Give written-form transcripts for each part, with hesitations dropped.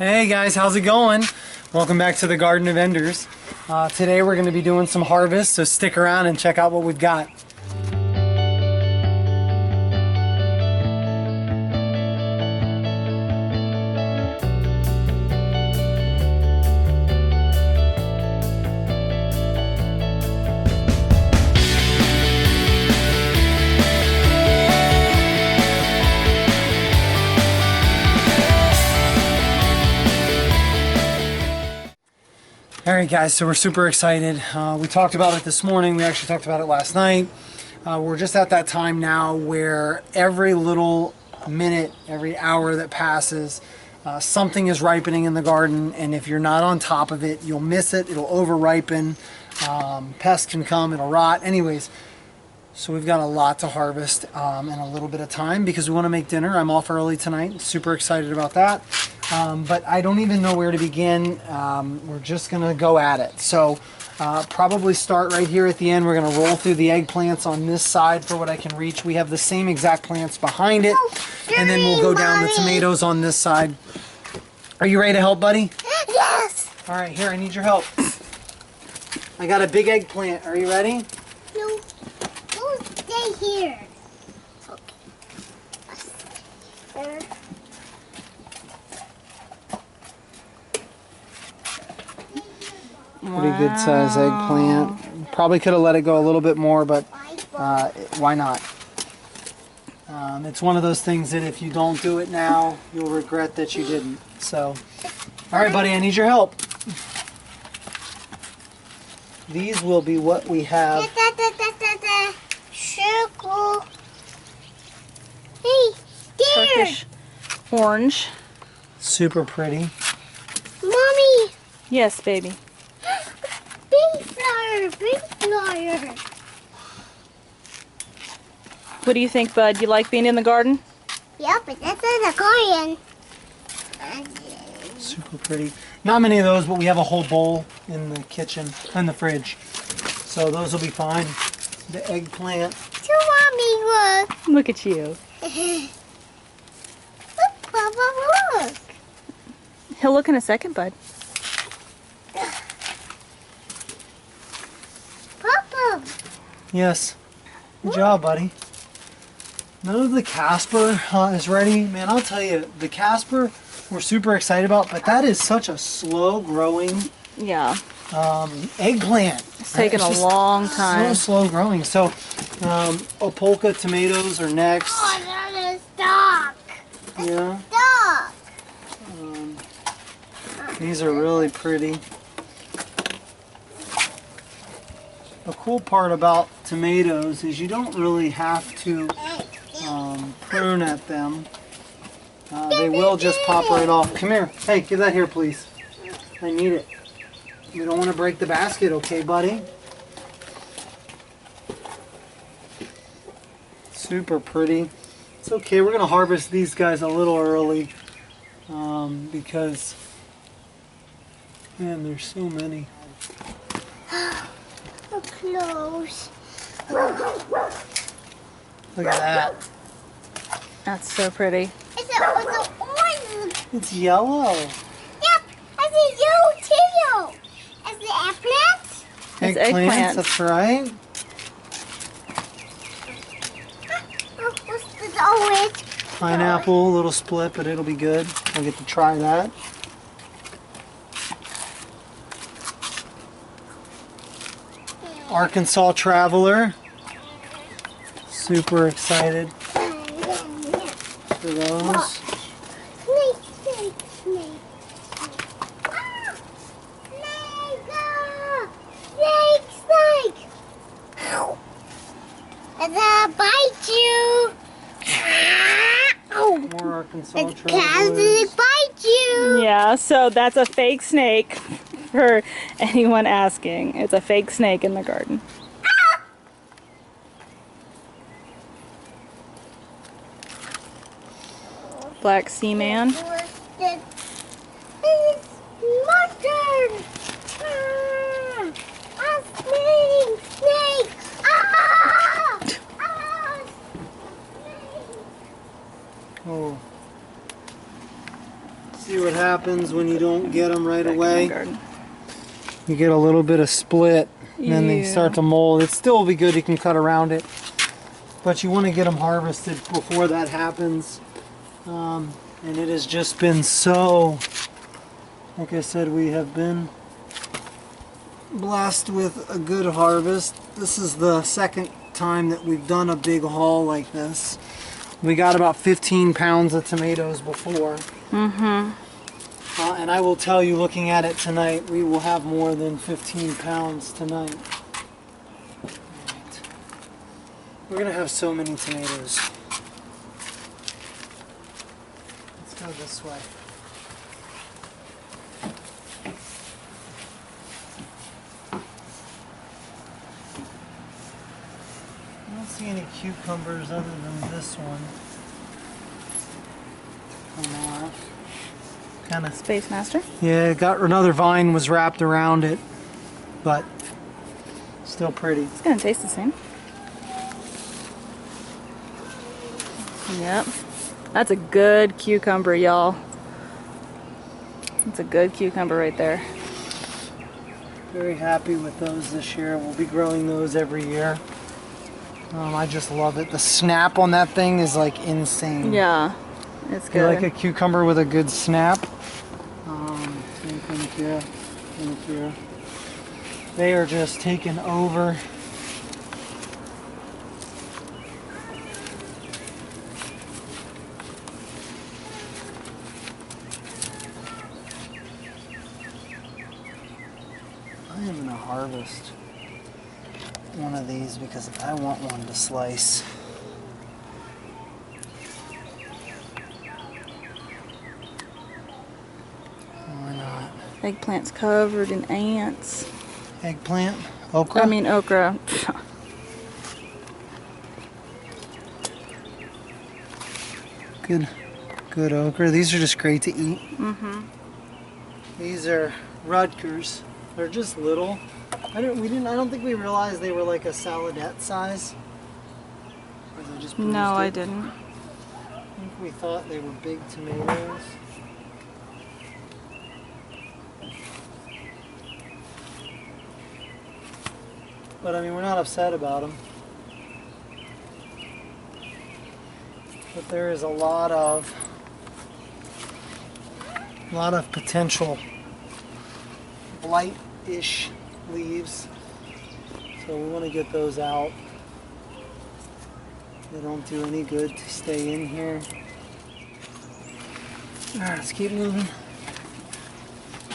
Hey guys, how's it going? Welcome back to the Garden of Enders. Today we're going to be doing some harvest, so stick around and check out what we've got. Alright guys, so we're super excited. We talked about it this morning, we actually talked about it last night. We're just at that time now where every little minute, every hour that passes, something is ripening in the garden, and if you're not on top of it, you'll miss it, it'll over ripen, pests can come, it'll rot. Anyways, so we've got a lot to harvest in a little bit of time because we want to make dinner. I'm off early tonight, super excited about that. But I don't even know where to begin. We're just going to go at it. So probably start right here at the end. We're going to roll through the eggplants on this side for what I can reach. We have the same exact plants behind it. And then we'll go down the tomatoes on this side. Are you ready to help, buddy? Yes. All right, here, I need your help. I got a big eggplant. Are you ready? No. Don't stay here. Okay. Pretty good size eggplant. Probably could have let it go a little bit more, but why not? It's one of those things that if you don't do it now, you'll regret that you didn't. So, all right, buddy, I need your help. These will be what we have. Circle. Hey, there. Turkish orange. Super pretty. Mommy. Yes, baby. Pink flower. Pink flower. What do you think, Bud? You like being in the garden? Yeah, but that's in the garden. Super pretty. Not many of those, but we have a whole bowl in the kitchen, in the fridge. So those will be fine. The eggplant. So Mommy, look. Look at you. Look, Papa, look. He'll look in a second, Bud. Papa. Yes. Good job, buddy. None of the Casper is ready. Man, I'll tell you, the Casper we're super excited about, but that is such a slow growing Yeah. eggplant. It's taken It's a just long time. So slow growing. So, Opolka tomatoes are next. Oh, that is dark. Yeah. Dark. These are really pretty. The cool part about tomatoes is you don't really have to prune at them. They will just pop right off. Come here. Hey, give that here, please. I need it. We don't want to break the basket, okay, buddy? Super pretty. It's okay. We're going to harvest these guys a little early because, man, there's so many. So close. Look at that. That's so pretty. It's orange. It's yellow. Yep, it's a yellow too. It's the eggplant. It's Eggplants, eggplant. that's right. Oh, what's the orange? Pineapple, a little split, but it'll be good. I'll get to try that. Arkansas Traveler. Super excited for those. Snake, snake, snake. Ah! Snake! Snake, snake! It's gonna bite you! Ow! More Arkansas It's gonna Travelers. bite you! Yeah, so that's a fake snake for anyone asking. It's a fake snake in the garden. Black sea man. It's mustard! Ah! A snake! Snake! Ah! Ah! Snake! Oh. See what happens. happens when you don't get them right Back in my away. garden. You get a little bit of split, and then they Yeah. start to mold. It still will be good. You can cut around it, but you want to get them harvested before that happens. And it has just been so, like I said, we have been blessed with a good harvest. This is the second time that we've done a big haul like this. We got about 15 pounds of tomatoes before. And I will tell you, looking at it tonight, we will have more than 15 pounds tonight. Right. We're gonna have so many tomatoes. Let's go this way. I don't see any cucumbers other than this one. Come off. Kind of. Space Master. Yeah, it got another vine was wrapped around it, but still pretty. It's gonna taste the same. Yep. That's a good cucumber, y'all. That's a good cucumber right there. Very happy with those this year. We'll be growing those every year. I just love it. The snap on that thing is like insane. Yeah, it's You good. like a cucumber with a good snap? Same thing here. Same here. They are just taking over. I am gonna harvest one of these because I want one to slice. Why not? Eggplant's covered in ants. Eggplant? Okra? I mean okra. Good okra. These are just great to eat. These are Rutgers. They're just little. I don't think we realized they were like a saladette size. Or they just bruised No, I it. didn't. I think we thought they were big tomatoes. But I mean, we're not upset about them. But there is a lot of potential blight-ish leaves. So we want to get those out. They don't do any good to stay in here. Alright, let's keep moving.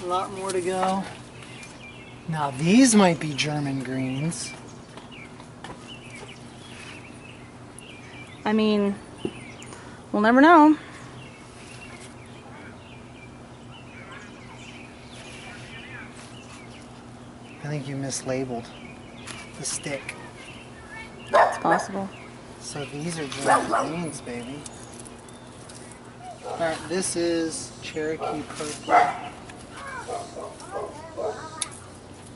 A lot more to go. Now these might be German greens. I mean, we'll never know. I think you mislabeled the stick. It's possible. So these are German greens, baby. Alright, this is Cherokee purple.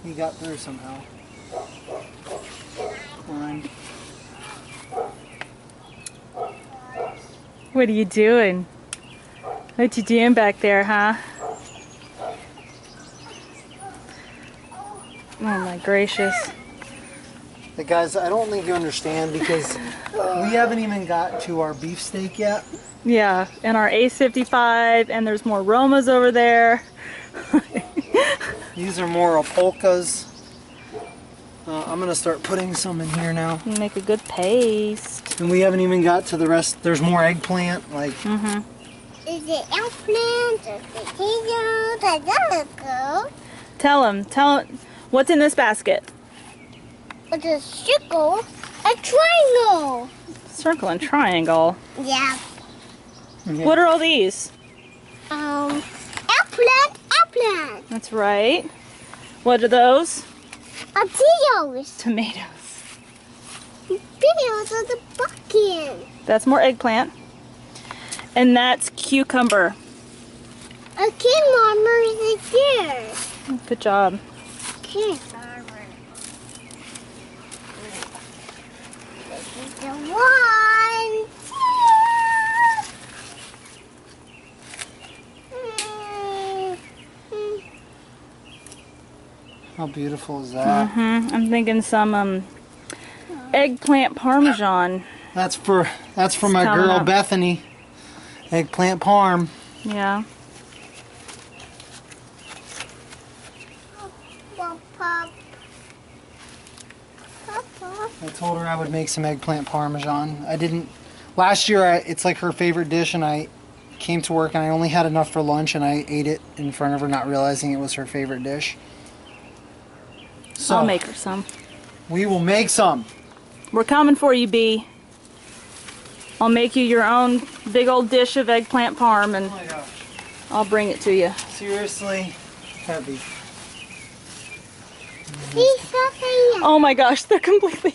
You got through somehow. Fine. What are you doing? What you doing back there, huh? Oh my gracious. Hey guys, I don't think you understand because we haven't even got to our beefsteak yet. Yeah, and our Ace 55, and there's more Romas over there. These are more polkas. I'm gonna start putting some in here now. You make a good paste. And we haven't even got to the rest. There's more eggplant. Like, Is it eggplant or potatoes? I gotta go. Tell him, what's in this basket? With a circle, a triangle. Circle and triangle. Yeah. okay. What are all these? Eggplant. That's right. What are those? Potatoes. Tomatoes. Potatoes are the bucket. That's more eggplant. And that's cucumber. Okay, Mama, is it here? Good job. Okay, Mama. This is the one, two. How beautiful is that? I'm thinking some eggplant parmesan. That's for my coming girl up. Bethany. Eggplant parm. Yeah. Pop, pop. Pop, pop. I told her I would make some eggplant parmesan. I didn't. Last year, it's like her favorite dish, and I came to work and I only had enough for lunch, and I ate it in front of her, not realizing it was her favorite dish. So I'll make her some. we will make some. We're coming for you, Bee. I'll make you your own big old dish of eggplant parm, and Oh my gosh. I'll bring it to you. Seriously heavy. See something? Oh my gosh, they're completely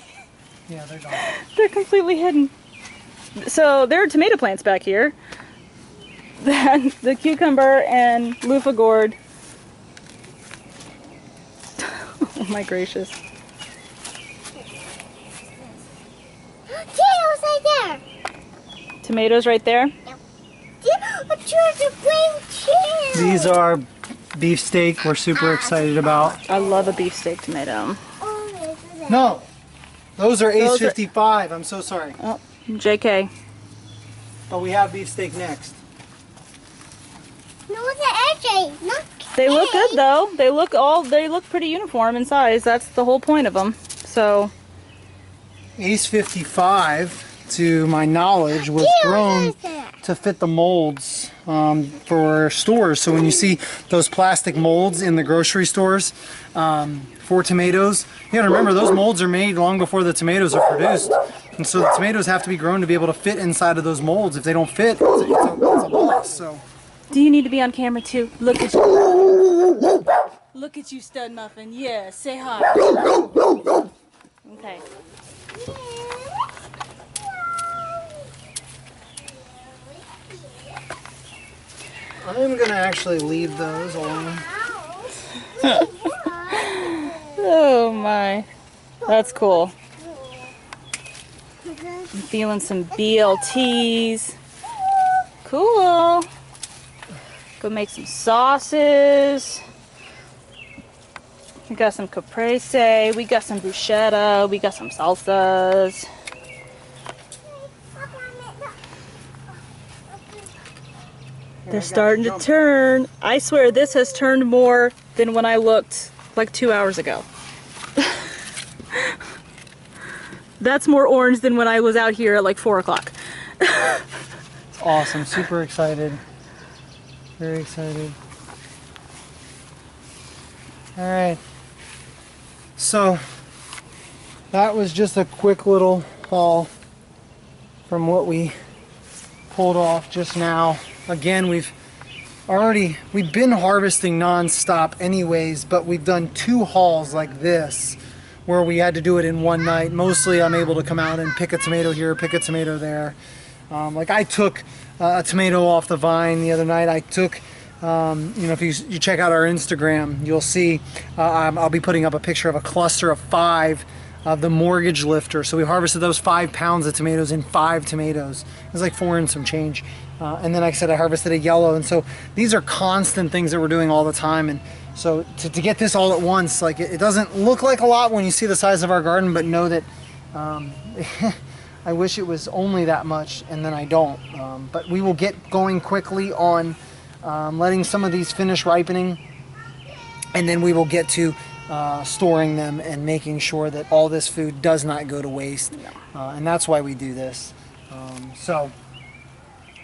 Yeah, they're gone. they're completely hidden. So there are tomato plants back here. Then the cucumber and loofah gourd. Oh my gracious. Tomatoes right there. Tomatoes right there. I'm trying to bring cheese. These are beefsteak we're super excited about. I love a beefsteak tomato. Oh, this is it. No, those are Those are- Ace 55. I'm so sorry. Oh, JK. But we have beefsteak next. No, it's an AJ, not They look Kay. good though. They look pretty uniform in size. That's the whole point of them. So Ace 55, to my knowledge, was Yeah, grown what is that? to fit the molds for stores. So when you see those plastic molds in the grocery stores for tomatoes, you gotta remember those molds are made long before the tomatoes are produced. And so the tomatoes have to be grown to be able to fit inside of those molds. If they don't fit, it's a loss. So do you need to be on camera too? Look at you. Look at you, Stud Muffin. Yeah, say hi. Okay. I'm gonna actually leave those alone. Oh my. That's cool. I'm feeling some BLTs. Cool. Go make some sauces. We got some caprese. We got some bruschetta. We got some salsas. They're starting to turn. I swear this has turned more than when I looked like 2 hours ago. That's more orange than when I was out here at like 4 o'clock. It's awesome. Super excited. Very excited. All right. So that was just a quick little haul from what we pulled off just now. Again, we've been harvesting non-stop anyways, but we've done 2 hauls like this where we had to do it in one night. Mostly I'm able to come out and pick a tomato here, pick a tomato there. Like I took a tomato off the vine the other night. I took, if you check out our Instagram, you'll see I'll be putting up a picture of a cluster of 5 of the mortgage lifter. So we harvested those 5 pounds of tomatoes in 5 tomatoes. It was like 4 and some change. And then like I said, I harvested a yellow. And so these are constant things that we're doing all the time. And so to get this all at once, like it doesn't look like a lot when you see the size of our garden, but know that I wish it was only that much, and then I don't. But we will get going quickly on letting some of these finish ripening, and then we will get to storing them and making sure that all this food does not go to waste. And that's why we do this. So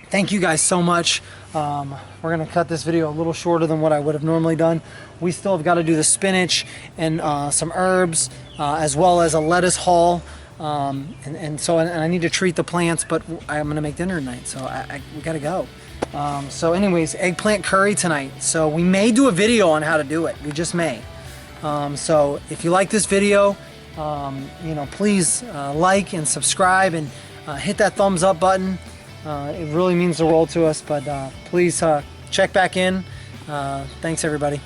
thank you guys so much. We're gonna cut this video a little shorter than what I would have normally done. We still have got to do the spinach and some herbs, as well as a lettuce haul. And I need to treat the plants, but I'm gonna make dinner tonight, so we gotta go. So anyways, eggplant curry tonight. So we may do a video on how to do it. We just may. So if you like this video, please like and subscribe and hit that thumbs up button. It really means the world to us, but please check back in. Thanks everybody.